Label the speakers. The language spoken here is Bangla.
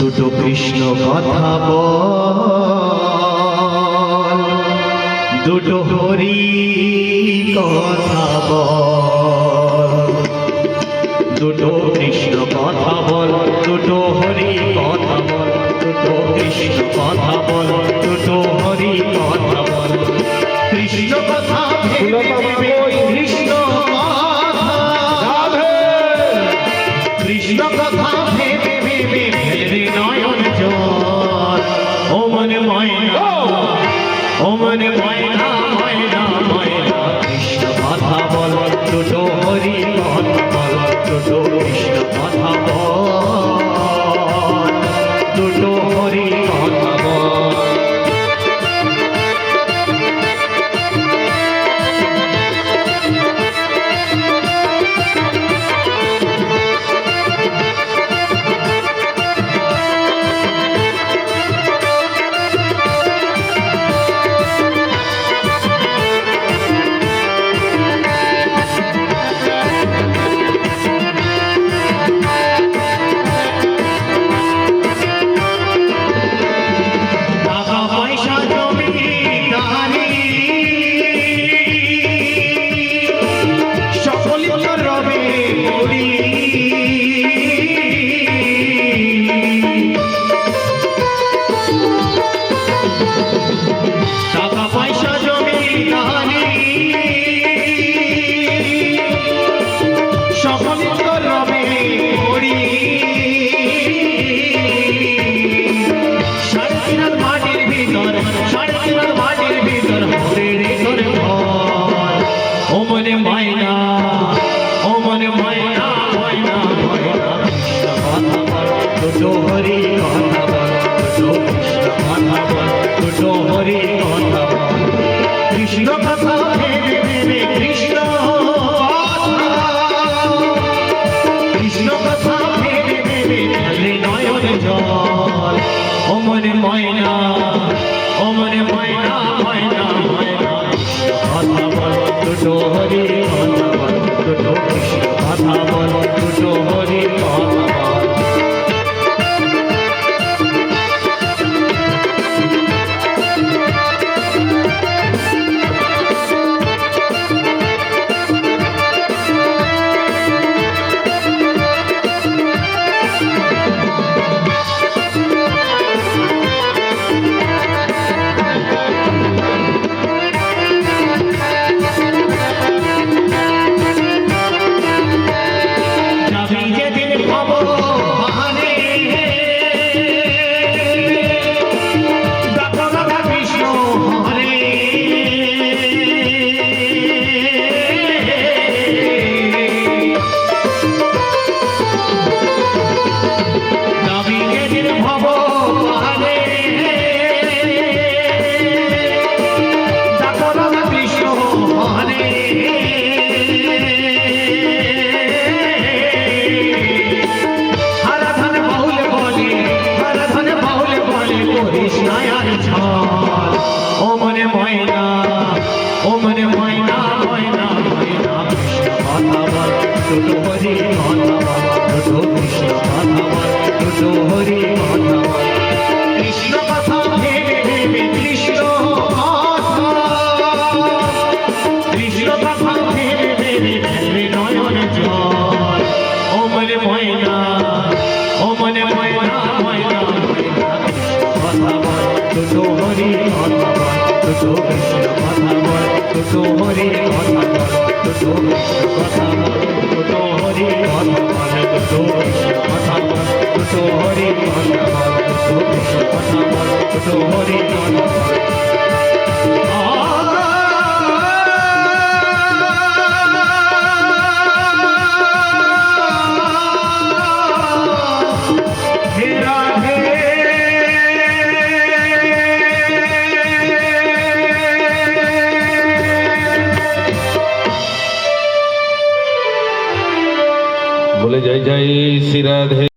Speaker 1: দুটো কৃষ্ণ কথা বল, দুটো হরি কথা বল, দুটো কৃষ্ণ কথা বল, দুটো হরি কথা বল, দুটো কৃষ্ণ কথা বল, দুটো হরি কথা বল। কৃষ্ণ কথা কৃষ্ণ কৃষ্ণ কথা ভেবে ভেবে ফেলে নয়ন জল। ও মনে ময়না, ও মনে ময়না ময়না ময়না, কৃষ্ণ কথা বল, দুটো হরি কথা বল, দুটো কৃষ্ণ কথা বল, দুটো হরি কথা বল। ও মনে ময়না, ও মনে ময়না ময়না ময়না, কৃষ্ণ কথা বল, দুটো হরি কথা বল, দুটো কৃষ্ণ কথা বল, দুটো হরি কথা বল। কৃষ্ণ কথা ভেবে ভেবে কৃষ্ণ কৃষ্ণ কথা ভেবে ভেবে ফেলে নয়ন জল। ও মনে ময়না, ও মনে ময়না ময়না ময়না, কথা বল, দুটো হরি কথা বল, দুটো কৃষ্ণ কথা বল, দুটো হরি কথা বল। ও মনে ময়না, ও মনে ময়না ময়না ময়না, কৃষ্ণ কথা বল, দুটো হরি কথা বল, দুটো কৃষ্ণ কথা বল, দুটো হরি কথা বল। কৃষ্ণ কথা ভেবে ভেবে কৃষ্ণ কথা, কৃষ্ণ কথা ভেবে ভেবে ফেলে নয়ন জল। ও মনে ময়না, ও মনে ময়না ময়না ময়না, কথা বল, দুটো হরি কথা বল, দুটো কৃষ্ণ কথা বল, দুটো হরি কথা বল, দুটো কৃষ্ণ কথা বল, দুটো হরি কথা বল, দুটো কৃষ্ণ কথা বল, দুটো হরি কথা বল, দুটো কৃষ্ণ কথা বল, দুটো হরি কথা বল।
Speaker 2: बोले जय जय श्री राधे।